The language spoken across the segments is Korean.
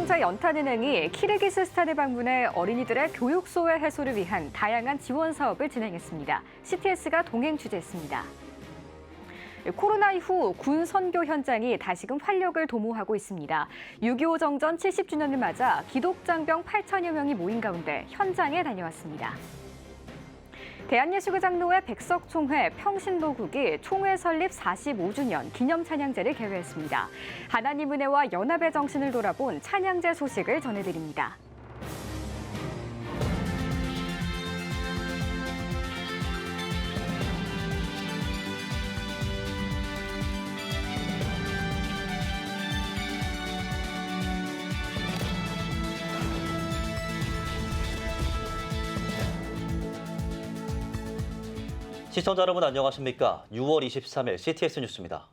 신성공동체 연탄은행이 키르기스스탄을 방문해 어린이들의 교육 소외 해소를 위한 다양한 지원 사업을 진행했습니다. CTS가 동행 취재했습니다. 코로나 이후 군 선교 현장이 다시금 활력을 도모하고 있습니다. 6.25 정전 70주년을 맞아 기독장병 8천여 명이 모인 가운데 현장에 다녀왔습니다. 대한예수교 장로회 백석총회 평신도국이 총회 설립 45주년 기념 찬양제를 개회했습니다. 하나님 은혜와 연합의 정신을 돌아본 찬양제 소식을 전해드립니다. 시청자 여러분 안녕하십니까? 6월 23일 CTS 뉴스입니다.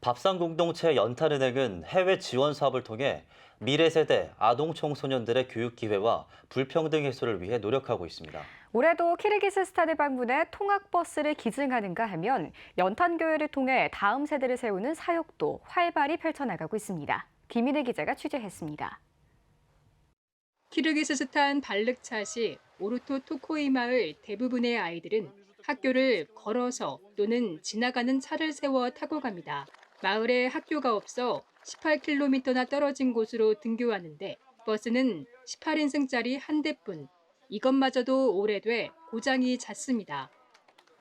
밥상공동체 연탄은행은 해외 지원 사업을 통해 미래 세대 아동 청소년들의 교육 기회와 불평등 해소를 위해 노력하고 있습니다. 올해도 키르기스스탄을 방문해 통학버스를 기증하는가 하면 연탄교회를 통해 다음 세대를 세우는 사역도 활발히 펼쳐나가고 있습니다. 김인혜 기자가 취재했습니다. 키르기스스탄 발르차시 오르토 토코이 마을 대부분의 아이들은 학교를 걸어서 또는 지나가는 차를 세워 타고 갑니다. 마을에 학교가 없어 18km나 떨어진 곳으로 등교하는데 버스는 18인승짜리 한 대뿐. 이것마저도 오래돼 고장이 잦습니다.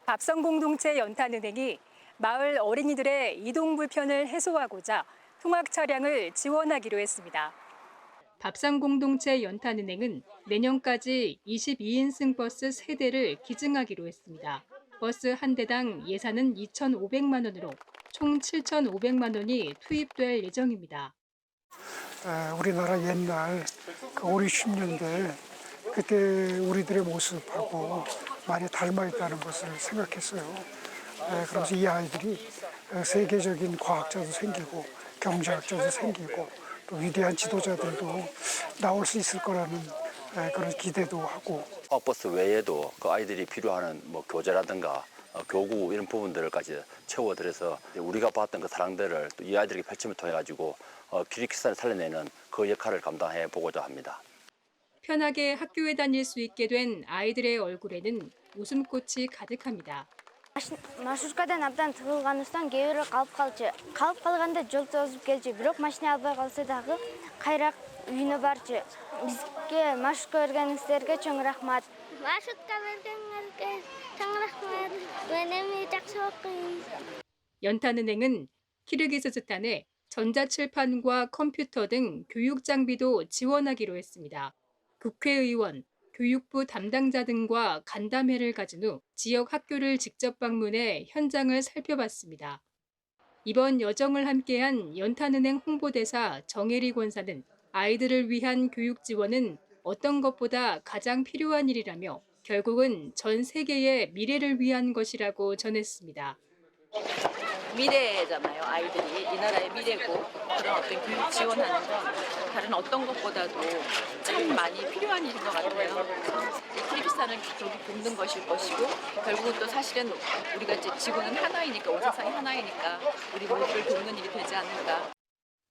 밥성공동체 연탄은행이 마을 어린이들의 이동 불편을 해소하고자 통학 차량을 지원하기로 했습니다. 밥상공동체 연탄은행은 내년까지 22인승 버스 3대를 기증하기로 했습니다. 버스 한 대당 예산은 2,500만 원으로 총 7,500만 원이 투입될 예정입니다. 우리나라 옛날 5, 60년대 그때 우리들의 모습하고 많이 닮아 있다는 것을 생각했어요. 그러면서 이 아이들이 세계적인 과학자도 생기고 경제학자도 생기고 또 위대한 지도자들도 나올 수 있을 거라는 그런 기대도 하고. 통학버스 외에도 그 아이들이 필요한 교재라든가 교구 이런 부분들까지 채워드려서 우리가 봤던 그 사랑들을 또 이 아이들에게 펼침을 통해 가지고 키르기스탄을 살려내는 그 역할을 감당해 보고자 합니다. 편하게 학교에 다닐 수 있게 된 아이들의 얼굴에는 웃음꽃이 가득합니다. Маршруткадан абдан тығылғаныстан кейбірі қалып қалды. Қалып қалғанда жол тозып келді. Бірақ машина албай қалса дағы қайрақ үйіні барчы. Бізге маршрутка бергеніңіздерге чоң рахмат. Маршрутка бергеніңізге чоң рахмат. өнім이 жақсы оқимыз. 연탄은행은 키르기스스탄에 전자칠판과 컴퓨터 등 교육 장비도 지원하기로 했습니다. 국회의원, 교육부 담당자 등과 간담회를 가진 후 지역 학교를 직접 방문해 현장을 살펴봤습니다. 이번 여정을 함께한 연탄은행 홍보대사 정혜리 권사는 아이들을 위한 교육 지원은 어떤 것보다 가장 필요한 일이라며 결국은 전 세계의 미래를 위한 것이라고 전했습니다. 미래잖아요. 아이들이 이 나라의 미래고 그런 어떤 교육 지원하는 건 다른 어떤 것보다도 참 많이 필요한 일인 것 같아요. 키르기스탄을 계속 돕는 것일 것이고 결국은 또 사실은 우리가 이제 지구는 하나이니까 온 세상이 하나이니까 우리 모두를 돕는 일이 되지 않을까.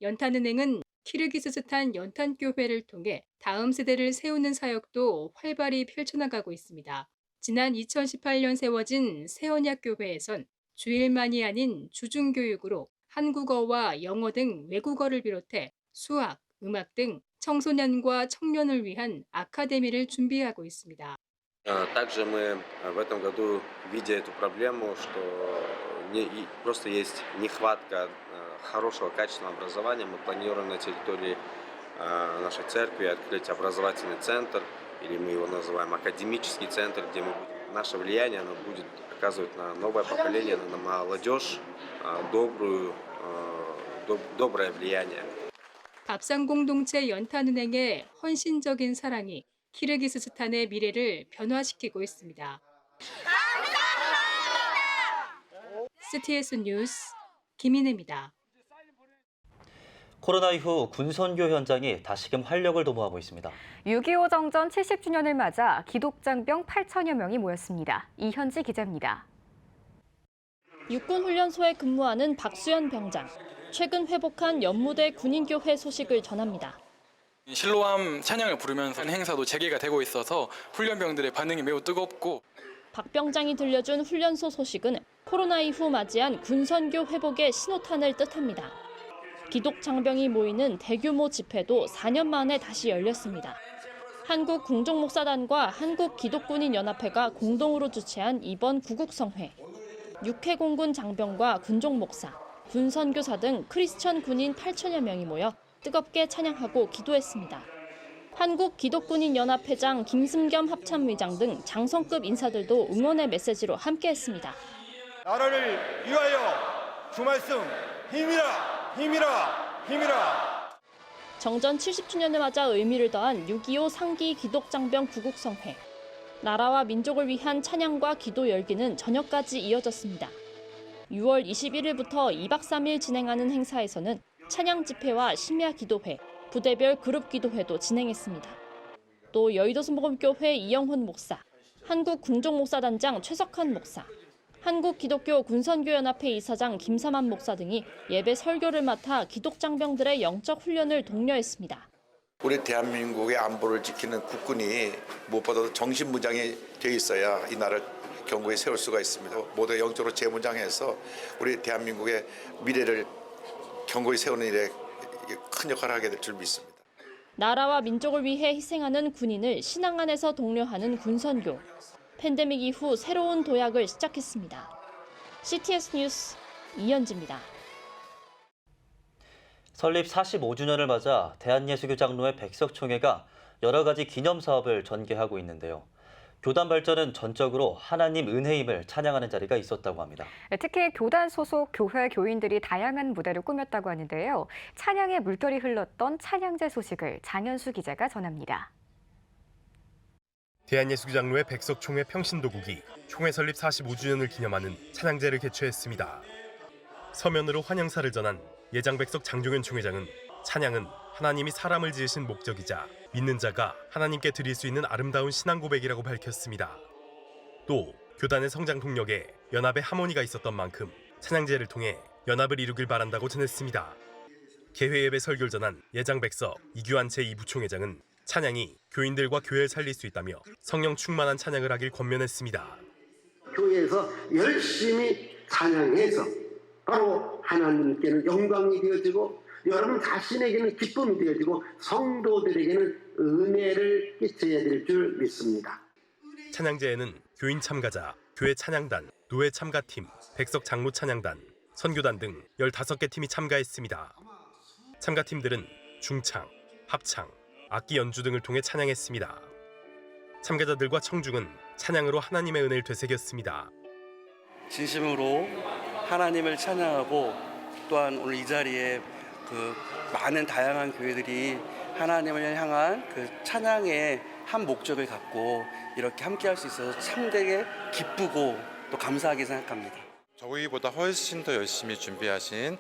연탄은행은 키르기스스탄 연탄교회를 통해 다음 세대를 세우는 사역도 활발히 펼쳐나가고 있습니다. 지난 2018년 세워진 새언약교회에선 주일만이 아닌 주중교육으로 한국어와 영어 등 외국어를 비롯해 수학, 음악 등 청소년과 청년을 위한 아카데미를 준비하고 있습니다. Также мы в этом году, видя эту проблему, что просто есть нехватка хорошего, качественного образования, мы планируем на территории нашей церкви открыть образовательный центр, или мы его называем академический центр, где наше влияние оно будет оказывать на новое поколение, на молодежь доброе влияние. 밥상공동체 연탄은행의 헌신적인 사랑이 키르기스스탄의 미래를 변화시키고 있습니다. CTS 뉴스 김인혜입니다. 코로나 이후 군선교 현장이 다시금 활력을 도모하고 있습니다. 6.25 정전 70주년을 맞아 기독장병 8천여 명이 모였습니다. 이현지 기자입니다. 육군훈련소에 근무하는 박수연 병장. 최근 회복한 연무대 군인교회 소식을 전합니다. 실로암 찬양을 부르면서 행사도 재개가 되고 있어서 훈련병들의 반응이 매우 뜨겁고 박 병장이 들려준 훈련소 소식은 코로나 이후 맞이한 군선교 회복의 신호탄을 뜻합니다. 기독 장병이 모이는 대규모 집회도 4년 만에 다시 열렸습니다. 한국궁정목사단과 한국기독군인연합회가 공동으로 주최한 이번 구국성회. 육해공군 장병과 군종목사, 군선교사 등 크리스천 군인 8천여 명이 모여 뜨겁게 찬양하고 기도했습니다. 한국기독군인연합회장 김승겸 합참의장 등 장성급 인사들도 응원의 메시지로 함께했습니다. 나라를 위하여 주 말씀 힘이라 힘이라 힘이라. 정전 70주년을 맞아 의미를 더한 6.25 상기 기독장병 구국성회. 나라와 민족을 위한 찬양과 기도 열기는 저녁까지 이어졌습니다. 6월 21일부터 2박 3일 진행하는 행사에서는 찬양 집회와 심야 기도회, 부대별 그룹 기도회도 진행했습니다. 또 여의도 순복음교회 이영훈 목사, 한국궁정목사단장 최석환 목사, 한국기독교 군선교연합회 이사장 김삼한 목사 등이 예배 설교를 맡아 기독장병들의 영적 훈련을 독려했습니다. 우리 대한민국의 안보를 지키는 국군이 무엇보다도 정신무장이 되어 있어야 이 나라를 견고히 세울 수가 있습니다. 모두 영적으로 재무장해서 우리 대한민국의 미래를 견고히 세우는 일에 큰 역할을 하게 될 줄 믿습니다. 나라와 민족을 위해 희생하는 군인을 신앙 안에서 독려하는 군선교. 팬데믹 이후 새로운 도약을 시작했습니다. CTS 뉴스 이현지입니다. 설립 45주년을 맞아 대한예수교장로회 백석총회가 여러 가지 기념 사업을 전개하고 있는데요. 교단 발전은 전적으로 하나님 은혜임을 찬양하는 자리가 있었다고 합니다. 특히 교단 소속 교회 교인들이 다양한 무대를 꾸몄다고 하는데요. 찬양의 물결이 흘렀던 찬양제 소식을 장현수 기자가 전합니다. 대한예수교장로회 백석총회 평신도국이 총회 설립 45주년을 기념하는 찬양제를 개최했습니다. 서면으로 환영사를 전한 예장백석 장종현 총회장은 찬양은 하나님이 사람을 지으신 목적이자 믿는 자가 하나님께 드릴 수 있는 아름다운 신앙 고백이라고 밝혔습니다. 또 교단의 성장 동력에 연합의 하모니가 있었던 만큼 찬양제를 통해 연합을 이루길 바란다고 전했습니다. 개회 예배 설교를 전한 예장백석 이규환 제2부총회장은 찬양이 교인들과 교회를 살릴 수 있다며 성령 충만한 찬양을 하길 권면했습니다. 교회에서 열심히 찬양해서 바로 하나님께는 영광이 되어지고 여러분 자신에게는 기쁨이 되어지고 성도들에게는 은혜를 끼쳐야 될 줄 믿습니다. 찬양제에는 교인 참가자, 교회 찬양단, 노회 참가팀, 백석 장로 찬양단, 선교단 등 15개 팀이 참가했습니다. 참가팀들은 중창, 합창, 악기 연주 등을 통해 찬양했습니다. 참가자들과 청중은 찬양으로 하나님의 은혜를 되새겼습니다. 진심으로 하나님을 찬양하고 또한 오늘 이 자리에 많은 다양한 교회들이 하나님을 향한 찬양의 한 목적을 갖고 이렇게 함께할 수 있어서 참되게 기쁘고 또 감사하게 생각합니다. 저희보다 훨씬 더 열심히 준비하신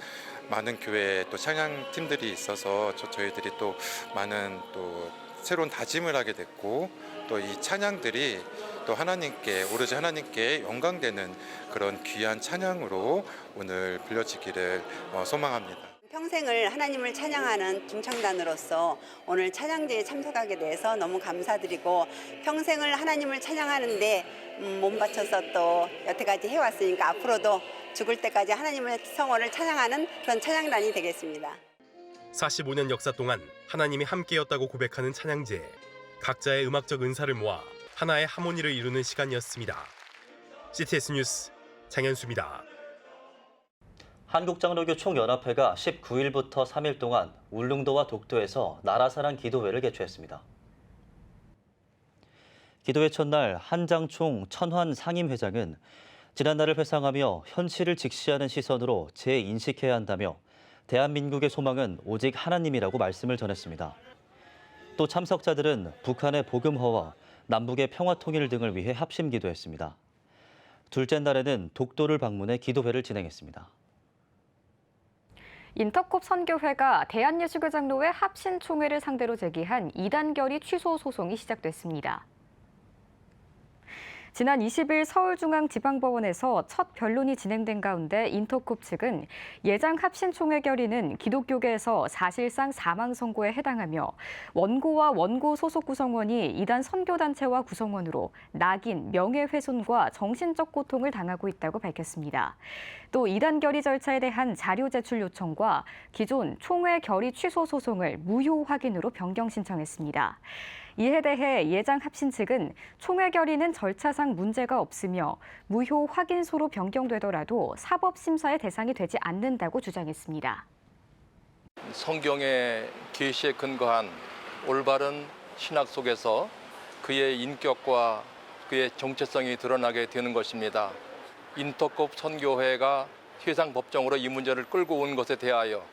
많은 교회 또 찬양 팀들이 있어서 저희들이 또 많은 또 새로운 다짐을 하게 됐고 또 이 찬양들이 또 하나님께 오로지 하나님께 영광되는 그런 귀한 찬양으로 오늘 불려지기를 소망합니다. 평생을 하나님을 찬양하는 중창단으로서 오늘 찬양제에 참석하게 돼서 너무 감사드리고 평생을 하나님을 찬양하는데 몸 바쳐서 또 여태까지 해왔으니까 앞으로도 죽을 때까지 하나님의 성원을 찬양하는 그런 찬양단이 되겠습니다. 45년 역사 동안 하나님이 함께였다고 고백하는 찬양제. 각자의 음악적 은사를 모아 하나의 하모니를 이루는 시간이었습니다. CTS 뉴스 장현수입니다. 한국장로교 총연합회가 19일부터 3일 동안 울릉도와 독도에서 나라사랑 기도회를 개최했습니다. 기도회 첫날 한장총 천환 상임회장은 지난날을 회상하며 현실을 직시하는 시선으로 재인식해야 한다며 대한민국의 소망은 오직 하나님이라고 말씀을 전했습니다. 또 참석자들은 북한의 복음화와 남북의 평화 통일 등을 위해 합심 기도했습니다. 둘째 날에는 독도를 방문해 기도회를 진행했습니다. 인터콥 선교회가 대한예수교장로회 합신총회를 상대로 제기한 이단 결의 취소 소송이 시작됐습니다. 지난 20일 서울중앙지방법원에서 첫 변론이 진행된 가운데 인터콥 측은 예장 합신 총회 결의는 기독교계에서 사실상 사망 선고에 해당하며 원고와 원고 소속 구성원이 이단 선교단체와 구성원으로 낙인, 명예훼손과 정신적 고통을 당하고 있다고 밝혔습니다. 또 이단 결의 절차에 대한 자료 제출 요청과 기존 총회 결의 취소 소송을 무효 확인으로 변경 신청했습니다. 이에 대해 예장 합신 측은 총회 결의는 절차상 문제가 없으며 무효 확인소로 변경되더라도 사법 심사의 대상이 되지 않는다고 주장했습니다. 성경의 계시에 근거한 올바른 신학 속에서 그의 인격과 그의 정체성이 드러나게 되는 것입니다. 인터콥 선교회가 해상 법정으로 이 문제를 끌고 온 것에 대하여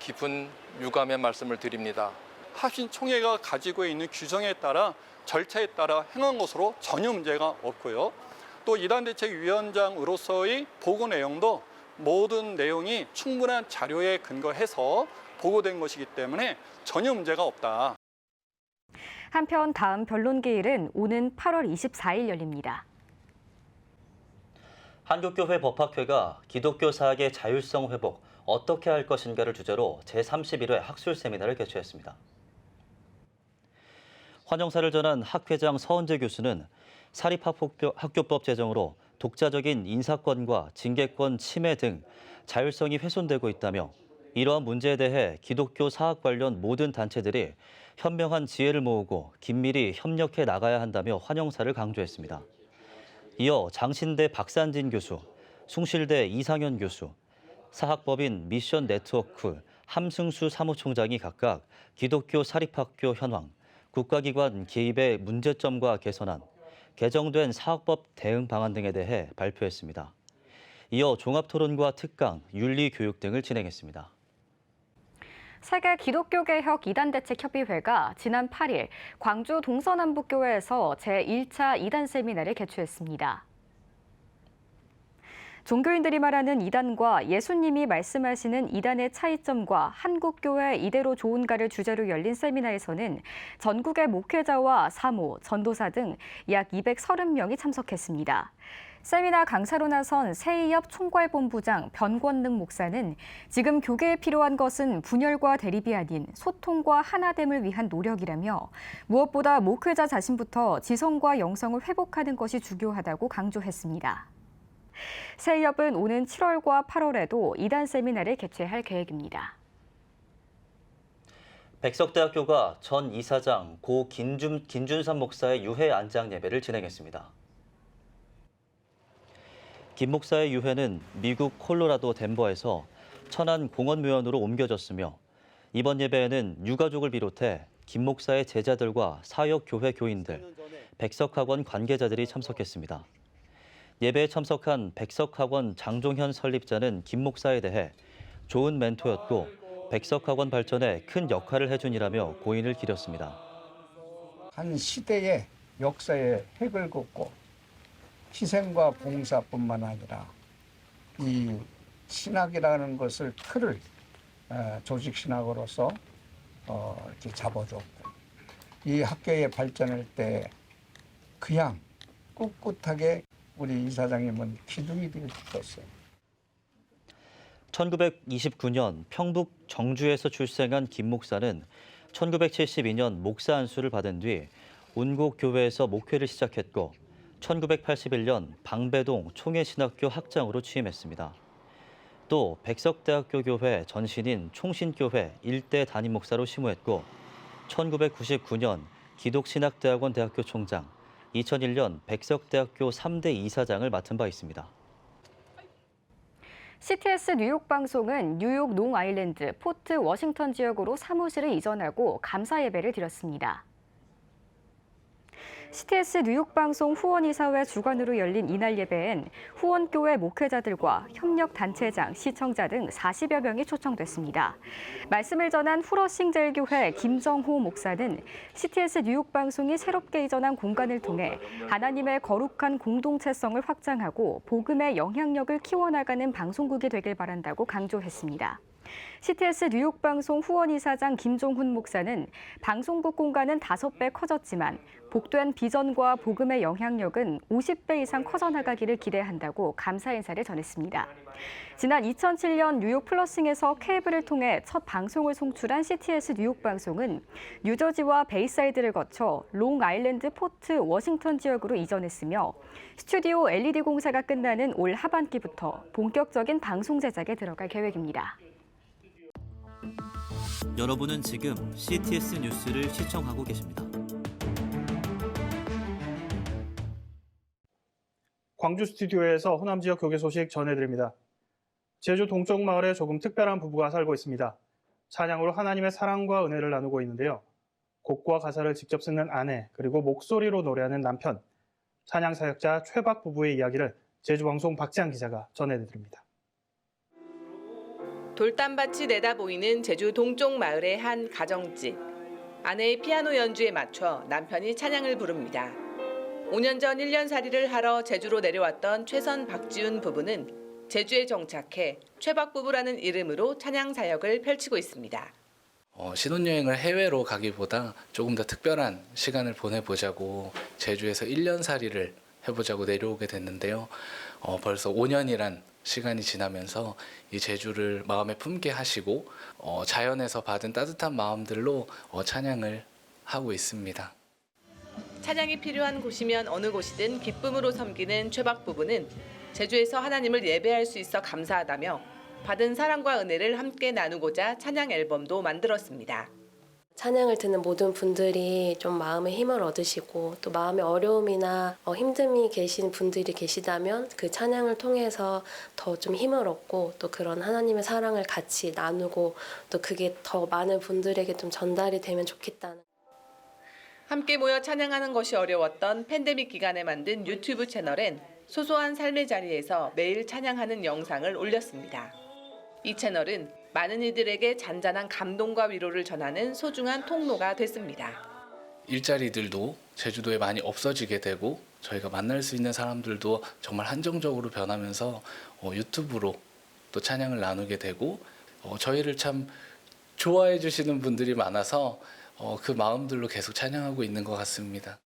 깊은 유감의 말씀을 드립니다. 합신 총회가 가지고 있는 규정에 따라 절차에 따라 행한 것으로 전혀 문제가 없고요. 또 이단대책위원장으로서의 보고 내용도 모든 내용이 충분한 자료에 근거해서 보고된 것이기 때문에 전혀 문제가 없다. 한편 다음 변론 기일은 오는 8월 24일 열립니다. 한국교회 법학회가 기독교 사학의 자율성 회복 어떻게 할 것인가를 주제로 제31회 학술 세미나를 개최했습니다. 환영사를 전한 학회장 서은재 교수는 사립학교법 제정으로 독자적인 인사권과 징계권 침해 등 자율성이 훼손되고 있다며 이러한 문제에 대해 기독교 사학 관련 모든 단체들이 현명한 지혜를 모으고 긴밀히 협력해 나가야 한다며 환영사를 강조했습니다. 이어 장신대 박산진 교수, 숭실대 이상현 교수, 사학법인 미션 네트워크 함승수 사무총장이 각각 기독교 사립학교 현황, 국가기관 개입의 문제점과 개선안, 개정된 사학법 대응 방안 등에 대해 발표했습니다. 이어 종합토론과 특강, 윤리교육 등을 진행했습니다. 세계 기독교개혁 이단대책협의회가 지난 8일 광주 동서남북교회에서 제1차 이단 세미나를 개최했습니다. 종교인들이 말하는 이단과 예수님이 말씀하시는 이단의 차이점과 한국교회 이대로 좋은가를 주제로 열린 세미나에서는 전국의 목회자와 사모, 전도사 등 약 230명이 참석했습니다. 세미나 강사로 나선 세이협 총괄본부장 변권능 목사는 지금 교계에 필요한 것은 분열과 대립이 아닌 소통과 하나됨을 위한 노력이라며 무엇보다 목회자 자신부터 지성과 영성을 회복하는 것이 중요하다고 강조했습니다. 세이협은 오는 7월과 8월에도 이단 세미나를 개최할 계획입니다. 백석대학교가 전 이사장 고 김준삼 목사의 유해 안장 예배를 진행했습니다. 김 목사의 유해는 미국 콜로라도 덴버에서 천안 공원묘연으로 옮겨졌으며 이번 예배에는 유가족을 비롯해 김 목사의 제자들과 사역교회 교인들, 백석학원 관계자들이 참석했습니다. 예배에 참석한 백석학원 장종현 설립자는 김 목사에 대해 좋은 멘토였고 백석학원 발전에 큰 역할을 해준 이라며 고인을 기렸습니다. 한 시대의 역사의 획을 긋고 희생과 봉사뿐만 아니라 이 신학이라는 것을 틀을 조직 신학으로서 이렇게 잡아줬고 이 학교의 발전할 때 그냥 꿋꿋하게 우리 이사장님은 기둥이 되어 주셨어요. 1929년 평북 정주에서 출생한 김 목사는 1972년 목사 안수를 받은 뒤 운곡교회에서 목회를 시작했고 1981년 방배동 총회신학교 학장으로 취임했습니다. 또 백석대학교 교회 전신인 총신교회 일대 담임 목사로 심우했고 1999년 기독신학대학원 대학교 총장, 2001년 백석대학교 3대 이사장을 맡은 바 있습니다. CTS 뉴욕 방송은 뉴욕 롱아일랜드, 포트 워싱턴 지역으로 사무실을 이전하고 감사 예배를 드렸습니다. CTS 뉴욕 방송 후원이사회 주관으로 열린 이날 예배엔 후원교회 목회자들과 협력단체장, 시청자 등 40여 명이 초청됐습니다. 말씀을 전한 후러싱제일교회 김정호 목사는 CTS 뉴욕 방송이 새롭게 이전한 공간을 통해 하나님의 거룩한 공동체성을 확장하고 복음의 영향력을 키워나가는 방송국이 되길 바란다고 강조했습니다. CTS 뉴욕 방송 후원 이사장 김종훈 목사는 방송국 공간은 5배 커졌지만 복된 비전과 복음의 영향력은 50배 이상 커져나가기를 기대한다고 감사 인사를 전했습니다. 지난 2007년 뉴욕 플러싱에서 케이블을 통해 첫 방송을 송출한 CTS 뉴욕 방송은 뉴저지와 베이사이드를 거쳐 롱아일랜드 포트 워싱턴 지역으로 이전했으며 스튜디오 LED 공사가 끝나는 올 하반기부터 본격적인 방송 제작에 들어갈 계획입니다. 여러분은 지금 CTS 뉴스를 시청하고 계십니다. 광주 스튜디오에서 호남 지역 교계 소식 전해드립니다. 제주 동쪽 마을에 조금 특별한 부부가 살고 있습니다. 찬양으로 하나님의 사랑과 은혜를 나누고 있는데요. 곡과 가사를 직접 쓰는 아내, 그리고 목소리로 노래하는 남편, 찬양 사역자 최박 부부의 이야기를 제주방송 박지한 기자가 전해드립니다. 돌담밭이 내다보이는 제주 동쪽 마을의 한 가정집. 아내의 피아노 연주에 맞춰 남편이 찬양을 부릅니다. 5년 전 1년살이를 하러 제주로 내려왔던 최선 박지훈 부부는 제주에 정착해 최박 부부라는 이름으로 찬양 사역을 펼치고 있습니다. 신혼여행을 해외로 가기보다 조금 더 특별한 시간을 보내보자고 제주에서 1년살이를 해보자고 내려오게 됐는데요. 벌써 5년이란 시간이 지나면서 이 제주를 마음에 품게 하시고 자연에서 받은 따뜻한 마음들로 찬양을 하고 있습니다. 찬양이 필요한 곳이면 어느 곳이든 기쁨으로 섬기는 최박 부부는 제주에서 하나님을 예배할 수 있어 감사하다며 받은 사랑과 은혜를 함께 나누고자 찬양 앨범도 만들었습니다. 찬양을 듣는 모든 분들이 좀 마음의 힘을 얻으시고 또 마음의 어려움이나 힘듦이 계신 분들이 계시다면 그 찬양을 통해서 더 좀 힘을 얻고 또 그런 하나님의 사랑을 같이 나누고 또 그게 더 많은 분들에게 좀 전달이 되면 좋겠다는. 함께 모여 찬양하는 것이 어려웠던 팬데믹 기간에 만든 유튜브 채널엔 소소한 삶의 자리에서 매일 찬양하는 영상을 올렸습니다. 이 채널은 많은 이들에게 잔잔한 감동과 위로를 전하는 소중한 통로가 됐습니다. 일자리들도 제주도에 많이 없어지게 되고 저희가 만날 수 있는 사람들도 정말 한정적으로 변하면서 유튜브로 또 찬양을 나누게 되고 저희를 참 좋아해 주시는 분들이 많아서 그 마음들로 계속 찬양하고 있는 것 같습니다.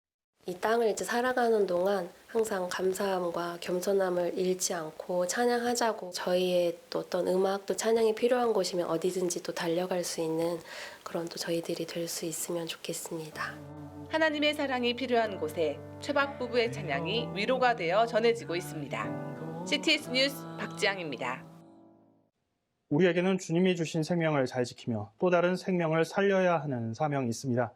이 땅을 이제 살아가는 동안 항상 감사함과 겸손함을 잃지 않고 찬양하자고 저희의 또 어떤 음악도 찬양이 필요한 곳이면 어디든지 또 달려갈 수 있는 그런 또 저희들이 될 수 있으면 좋겠습니다. 하나님의 사랑이 필요한 곳에 최박 부부의 찬양이 위로가 되어 전해지고 있습니다. CTS 뉴스 박지향입니다. 우리에게는 주님이 주신 생명을 잘 지키며 또 다른 생명을 살려야 하는 사명이 있습니다.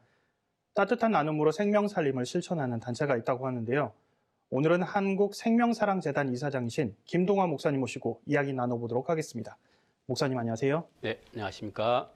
따뜻한 나눔으로 생명 살림을 실천하는 단체가 있다고 하는데요. 오늘은 한국생명사랑재단 이사장이신 김동화 목사님 모시고 이야기 나눠보도록 하겠습니다. 목사님 안녕하세요. 네, 안녕하십니까.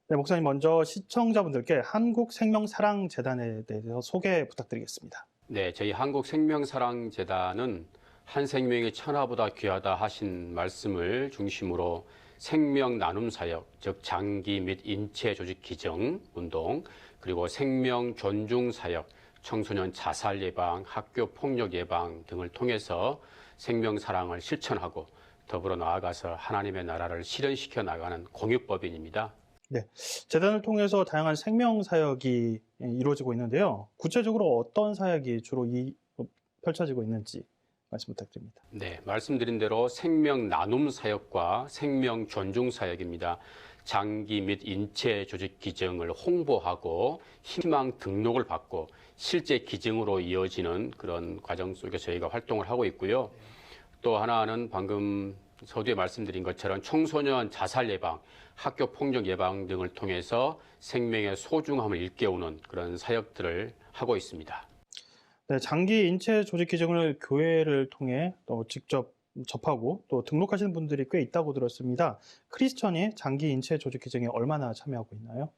네, 목사님 먼저 시청자분들께 한국생명사랑재단에 대해서 소개 부탁드리겠습니다. 네, 저희 한국생명사랑재단은 한 생명이 천하보다 귀하다 하신 말씀을 중심으로 생명 나눔 사역, 즉 장기 및 인체 조직 기증 운동, 그리고 생명 존중 사역, 청소년 자살 예방, 학교 폭력 예방 등을 통해서 생명 사랑을 실천하고 더불어 나아가서 하나님의 나라를 실현시켜 나가는 공익법인입니다. 네, 재단을 통해서 다양한 생명 사역이 이루어지고 있는데요. 구체적으로 어떤 사역이 주로 펼쳐지고 있는지 말씀 부탁드립니다. 네, 말씀드린 대로 생명 나눔 사역과 생명 존중 사역입니다. 장기 및 인체 조직 기증을 홍보하고 희망 등록을 받고 실제 기증으로 이어지는 그런 과정 속에 저희가 활동을 하고 있고요. 또 하나는 방금 서두에 말씀드린 것처럼 청소년 자살 예방, 학교 폭력 예방 등을 통해서 생명의 소중함을 일깨우는 그런 사역들을 하고 있습니다. 네, 장기 인체 조직 기증을 교회를 통해 또 직접 접하고 또 등록하시는 분들이 꽤 있다고 들었습니다. 크리스천이 장기 인체 조직 기증에 얼마나 참여하고 있나요?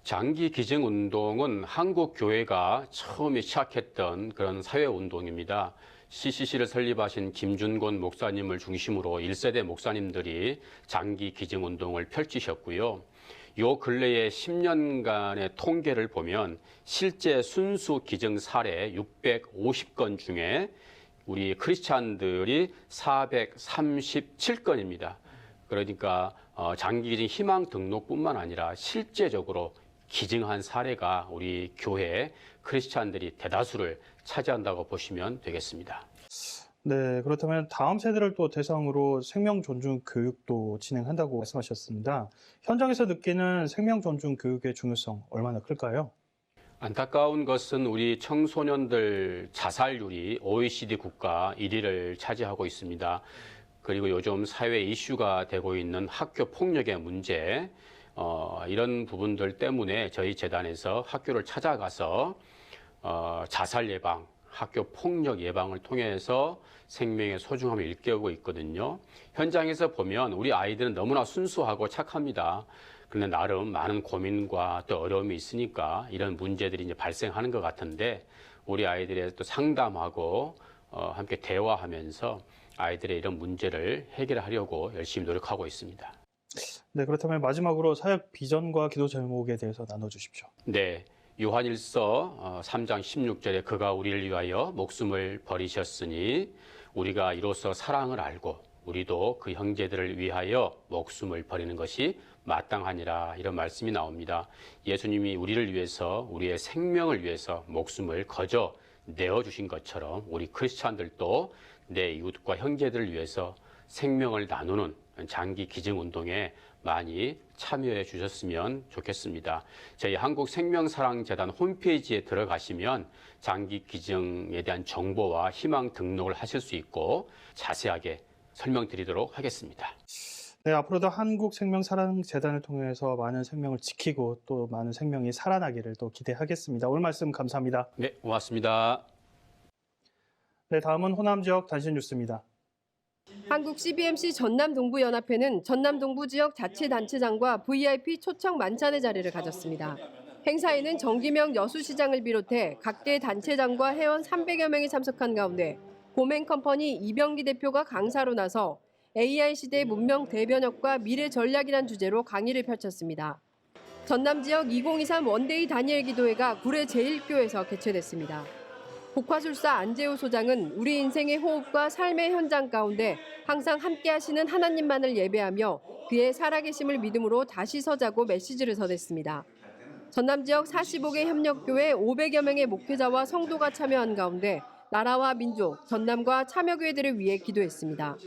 장기 기증 운동은 한국 교회가 처음에 시작했던 그런 사회 운동입니다. CCC를 설립하신 김준곤 목사님을 중심으로 1세대 목사님들이 장기 기증 운동을 펼치셨고요. 요 근래의 10년간의 통계를 보면 실제 순수 기증 사례 650건 중에 우리 크리스찬들이 437건입니다. 그러니까 장기 기증 희망 등록뿐만 아니라 실제적으로 기증한 사례가 우리 교회 크리스찬들이 대다수를 차지한다고 보시면 되겠습니다. 네, 그렇다면 다음 세대를 또 대상으로 생명 존중 교육도 진행한다고 말씀하셨습니다. 현장에서 느끼는 생명 존중 교육의 중요성 얼마나 클까요? 안타까운 것은 우리 청소년들 자살률이 OECD 국가 1위를 차지하고 있습니다. 그리고 요즘 사회 이슈가 되고 있는 학교 폭력의 문제, 이런 부분들 때문에 저희 재단에서 학교를 찾아가서 자살 예방, 학교 폭력 예방을 통해서 생명의 소중함을 일깨우고 있거든요. 현장에서 보면 우리 아이들은 너무나 순수하고 착합니다. 그런데 나름 많은 고민과 또 어려움이 있으니까 이런 문제들이 이제 발생하는 것 같은데 우리 아이들의 또 상담하고 함께 대화하면서 아이들의 이런 문제를 해결하려고 열심히 노력하고 있습니다. 네, 그렇다면 마지막으로 사역 비전과 기도 제목에 대해서 나눠주십시오. 네, 요한일서 3장 16절에 그가 우리를 위하여 목숨을 버리셨으니 우리가 이로써 사랑을 알고 우리도 그 형제들을 위하여 목숨을 버리는 것이 마땅하니라, 이런 말씀이 나옵니다. 예수님이 우리를 위해서, 우리의 생명을 위해서 목숨을 거저 내어주신 것처럼 우리 크리스찬들도 내 이웃과 형제들을 위해서 생명을 나누는 장기 기증 운동에 많이 참여해 주셨으면 좋겠습니다. 저희 한국생명사랑재단 홈페이지에 들어가시면 장기 기증에 대한 정보와 희망 등록을 하실 수 있고 자세하게 설명드리도록 하겠습니다. 네, 앞으로도 한국생명사랑재단을 통해서 많은 생명을 지키고 또 많은 생명이 살아나기를 또 기대하겠습니다. 오늘 말씀 감사합니다. 네, 고맙습니다. 네, 다음은 호남 지역 단신 뉴스입니다. 한국 CBMC 전남동부연합회는 전남동부 지역 자치단체장과 VIP 초청 만찬의 자리를 가졌습니다. 행사에는 정기명 여수시장을 비롯해 각계 단체장과 회원 300여 명이 참석한 가운데 고맹컴퍼니 이병기 대표가 강사로 나서 AI 시대의 문명 대변혁과 미래 전략이란 주제로 강의를 펼쳤습니다. 전남 지역 2023 원데이 다니엘 기도회가 구례 제1교에서 개최됐습니다. 복화술사 안재호 소장은 우리 인생의 호흡과 삶의 현장 가운데 항상 함께 하시는 하나님만을 예배하며 그의 살아계심을 믿음으로 다시 서자고 메시지를 전했습니다. 전남 지역 45개 협력교회 500여 명의 목회자와 성도가 참여한 가운데 나라와 민족, 전남과 참여교회들을 위해 기도했습니다.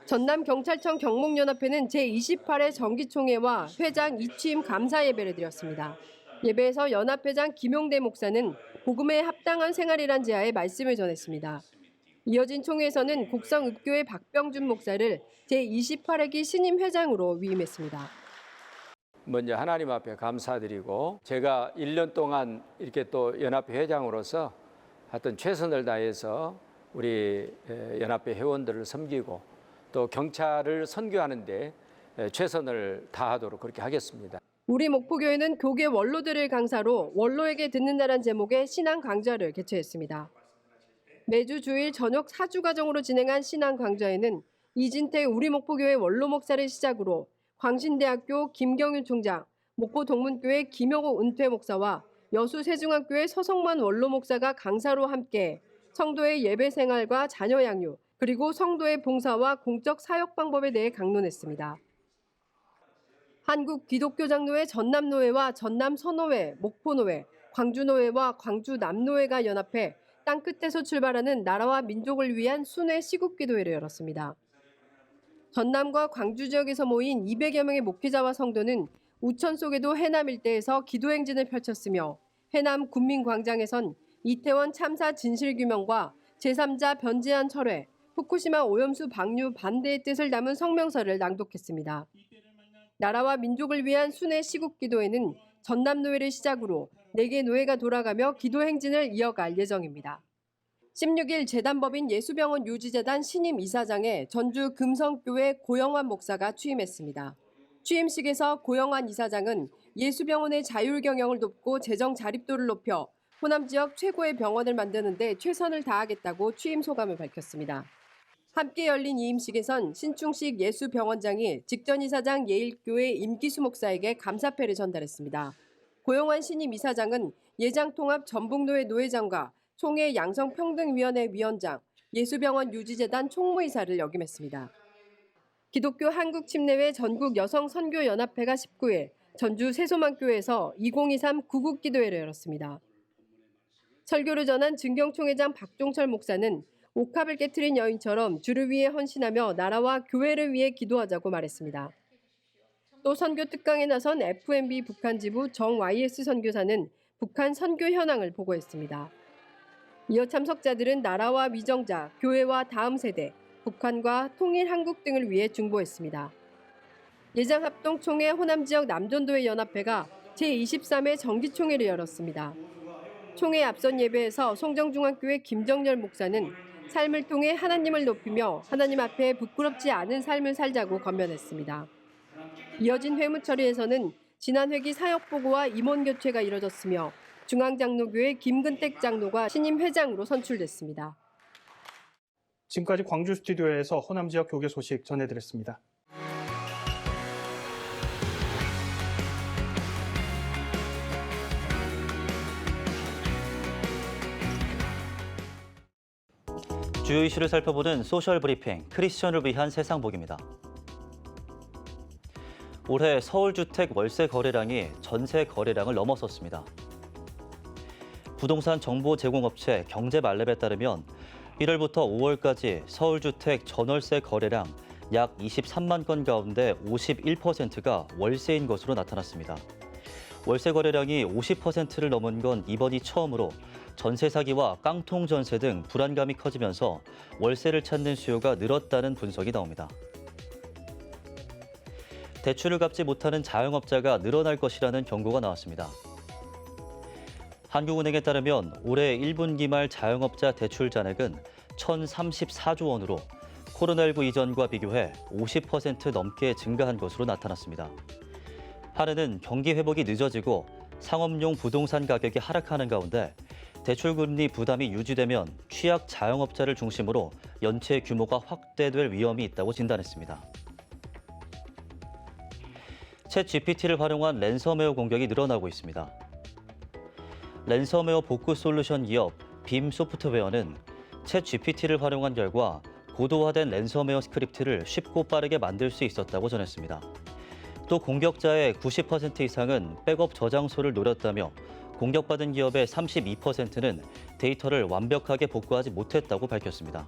전남경찰청 경목연합회는 제28회 정기총회와 회장 이취임 감사 예배를 드렸습니다. 예배에서 연합회장 김용대 목사는 복음에 합당한 생활이란 제하의 말씀을 전했습니다. 이어진 총회에서는 곡성읍교회 박병준 목사를 제28회기 신임 회장으로 위임했습니다. 먼저 하나님 앞에 감사드리고 제가 1년 동안 이렇게 또 연합회 회장으로서 하여튼 최선을 다해서 우리 연합회 회원들을 섬기고 또 경찰을 선교하는 데 최선을 다하도록 그렇게 하겠습니다. 우리 목포교회는 교계 원로들을 강사로 원로에게 듣는다란 제목의 신앙 강좌를 개최했습니다. 매주 주일 저녁 사주과정으로 진행한 신앙 강좌에는 이진태 우리 목포교회 원로 목사를 시작으로 광신대학교 김경윤 총장, 목포동문교회 김영호 은퇴 목사와 여수세중학교의 서성만 원로 목사가 강사로 함께 성도의 예배 생활과 자녀 양육, 그리고 성도의 봉사와 공적 사역 방법에 대해 강론했습니다. 한국기독교장로회 전남노회와 전남서노회, 목포노회, 광주노회와 광주남노회가 연합해 땅끝에서 출발하는 나라와 민족을 위한 순회 시국기도회를 열었습니다. 전남과 광주 지역에서 모인 200여 명의 목회자와 성도는 우천 속에도 해남 일대에서 기도행진을 펼쳤으며 해남 군민광장에선 이태원 참사 진실규명과 제3자 변제안 철회, 후쿠시마 오염수 방류 반대의 뜻을 담은 성명서를 낭독했습니다. 나라와 민족을 위한 순회 시국기도회는 전남노회를 시작으로 4개 노회가 돌아가며 기도행진을 이어갈 예정입니다. 16일 재단법인 예수병원 유지재단 신임 이사장에 전주 금성교회 고영환 목사가 취임했습니다. 취임식에서 고영환 이사장은 예수병원의 자율 경영을 돕고 재정 자립도를 높여 호남 지역 최고의 병원을 만드는 데 최선을 다하겠다고 취임 소감을 밝혔습니다. 함께 열린 이임식에선 신충식 예수병원장이 직전 이사장 예일교회 임기수 목사에게 감사패를 전달했습니다. 고영환 신임 이사장은 예장통합 전북노회 노회장과 총회 양성평등위원회 위원장, 예수병원 유지재단 총무이사를 역임했습니다. 기독교 한국침례회 전국 여성선교연합회가 19일 전주 새소망교에서 2023 구국기도회를 열었습니다. 설교를 전한 증경총회장 박종철 목사는 옥합을 깨트린 여인처럼 주를 위해 헌신하며 나라와 교회를 위해 기도하자고 말했습니다. 또 선교 특강에 나선 FMB 북한지부 정YS 선교사는 북한 선교 현황을 보고했습니다. 이어 참석자들은 나라와 위정자, 교회와 다음 세대, 북한과 통일 한국 등을 위해 중보했습니다. 예장합동총회 호남지역 남전도회 연합회가 제23회 정기총회를 열었습니다. 총회 앞선 예배에서 송정중학교의 김정열 목사는 삶을 통해 하나님을 높이며 하나님 앞에 부끄럽지 않은 삶을 살자고 권면했습니다. 이어진 회무 처리에서는 지난 회기 사역보고와 임원교체가 이뤄졌으며 중앙장로교회 김근택 장로가 신임 회장으로 선출됐습니다. 지금까지 광주 스튜디오에서 호남 지역 교계 소식 전해드렸습니다. 주요 이슈를 살펴보는 소셜 브리핑, 크리스천을 위한 세상복입니다. 올해 서울주택 월세 거래량이 전세 거래량을 넘어섰습니다. 부동산 정보 제공업체 경제말렙에 따르면 1월부터 5월까지 서울주택 전월세 거래량 약 23만 건 가운데 51%가 월세인 것으로 나타났습니다. 월세 거래량이 50%를 넘은 건 이번이 처음으로 전세 사기와 깡통 전세 등 불안감이 커지면서 월세를 찾는 수요가 늘었다는 분석이 나옵니다. 대출을 갚지 못하는 자영업자가 늘어날 것이라는 경고가 나왔습니다. 한국은행에 따르면 올해 1분기 말 자영업자 대출 잔액은 1,034조 원으로 코로나19 이전과 비교해 50% 넘게 증가한 것으로 나타났습니다. 한해는 경기 회복이 늦어지고 상업용 부동산 가격이 하락하는 가운데 대출금리 부담이 유지되면 취약 자영업자를 중심으로 연체 규모가 확대될 위험이 있다고 진단했습니다. 챗 GPT를 활용한 랜섬웨어 공격이 늘어나고 있습니다. 랜섬웨어 복구 솔루션 기업 빔 소프트웨어는 챗 GPT를 활용한 결과 고도화된 랜섬웨어 스크립트를 쉽고 빠르게 만들 수 있었다고 전했습니다. 또 공격자의 90% 이상은 백업 저장소를 노렸다며 공격받은 기업의 32%는 데이터를 완벽하게 복구하지 못했다고 밝혔습니다.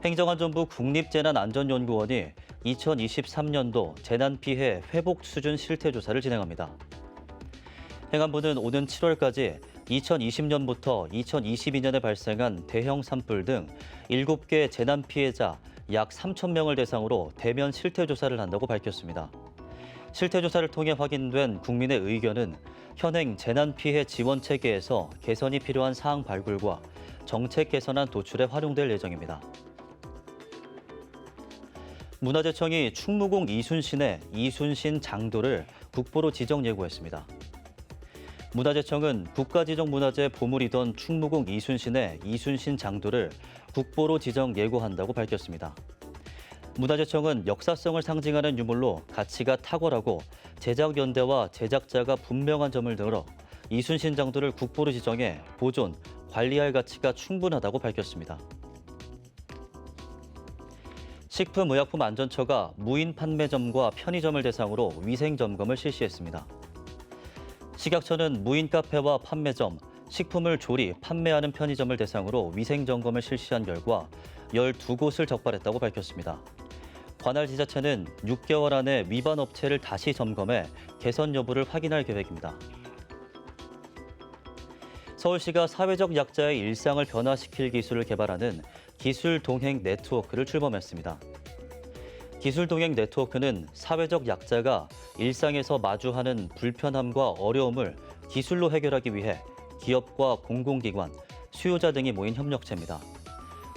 행정안전부 국립재난안전연구원이 2023년도 재난피해 회복 수준 실태조사를 진행합니다. 행안부는 오는 7월까지 2020년부터 2022년에 발생한 대형 산불 등 7개 재난 피해자 약 3천 명을 대상으로 대면 실태조사를 한다고 밝혔습니다. 실태조사를 통해 확인된 국민의 의견은 현행 재난피해 지원 체계에서 개선이 필요한 사항 발굴과 정책 개선안 도출에 활용될 예정입니다. 문화재청이 충무공 이순신의 이순신 장도를 국보로 지정 예고했습니다. 문화재청은 국가지정문화재 보물이던 충무공 이순신의 이순신 장도를 국보로 지정 예고한다고 밝혔습니다. 문화재청은 역사성을 상징하는 유물로 가치가 탁월하고 제작 연대와 제작자가 분명한 점을 들어 이순신 장도를 국보로 지정해 보존, 관리할 가치가 충분하다고 밝혔습니다. 식품의약품안전처가 무인 판매점과 편의점을 대상으로 위생 점검을 실시했습니다. 식약처는 무인 카페와 판매점, 식품을 조리, 판매하는 편의점을 대상으로 위생 점검을 실시한 결과 12곳을 적발했다고 밝혔습니다. 관할 지자체는 6개월 안에 위반 업체를 다시 점검해 개선 여부를 확인할 계획입니다. 서울시가 사회적 약자의 일상을 변화시킬 기술을 개발하는 기술 동행 네트워크를 출범했습니다. 기술 동행 네트워크는 사회적 약자가 일상에서 마주하는 불편함과 어려움을 기술로 해결하기 위해 기업과 공공기관, 수요자 등이 모인 협력체입니다.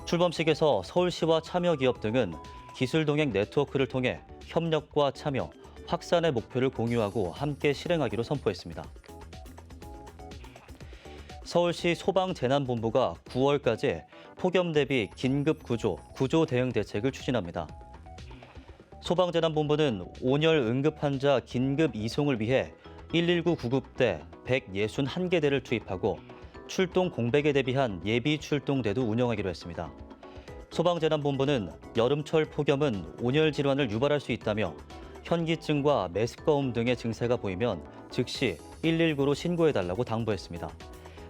출범식에서 서울시와 참여기업 등은 기술 동행 네트워크를 통해 협력과 참여, 확산의 목표를 공유하고 함께 실행하기로 선포했습니다. 서울시 소방재난본부가 9월까지 폭염 대비 긴급 구조 대응 대책을 추진합니다. 소방재난본부는 온열 응급환자 긴급 이송을 위해 119 구급대 161개대를 투입하고 출동 공백에 대비한 예비 출동대도 운영하기로 했습니다. 소방재난본부는 여름철 폭염은 온열 질환을 유발할 수 있다며 현기증과 메스꺼움 등의 증세가 보이면 즉시 119로 신고해달라고 당부했습니다.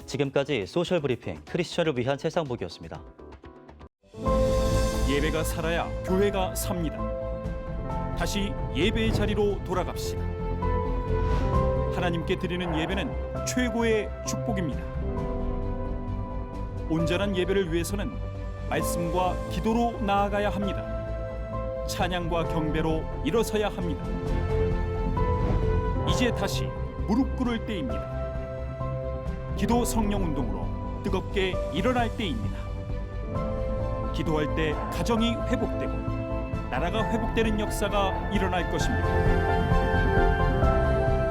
지금까지 소셜브리핑 크리스천을 위한 세상보기였습니다. 예배가 살아야 교회가 삽니다. 다시 예배의 자리로 돌아갑시다. 하나님께 드리는 예배는 최고의 축복입니다. 온전한 예배를 위해서는 말씀과 기도로 나아가야 합니다. 찬양과 경배로 일어서야 합니다. 이제 다시 무릎 꿇을 때입니다. 기도 성령 운동으로 뜨겁게 일어날 때입니다. 기도할 때 가정이 회복되고 나라가 회복되는 역사가 일어날 것입니다.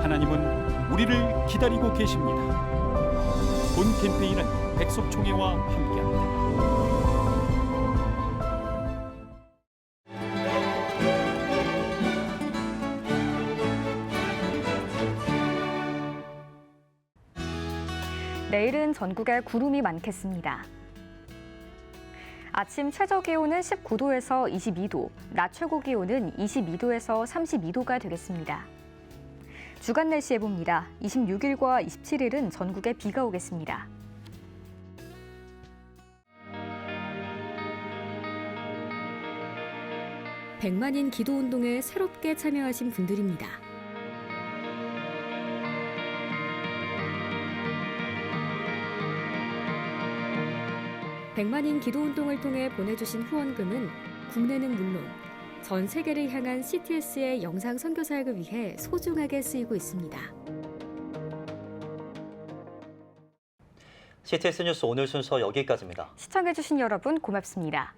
하나님은 우리를 기다리고 계십니다. 본 캠페인은 백석총회와 함께합니다. 내일은 전국에 구름이 많겠습니다. 아침 최저기온은 19도에서 22도, 낮 최고기온은 22도에서 32도가 되겠습니다. 주간 날씨 해봅니다. 26일과 27일은 전국에 비가 오겠습니다. 백만인 기도운동에 새롭게 참여하신 분들입니다. 백만인 기도운동을 통해 보내주신 후원금은 국내는 물론 전 세계를 향한 CTS의 영상 선교 사역을 위해 소중하게 쓰이고 있습니다. CTS 뉴스 오늘 순서 여기까지입니다. 시청해주신 여러분 고맙습니다.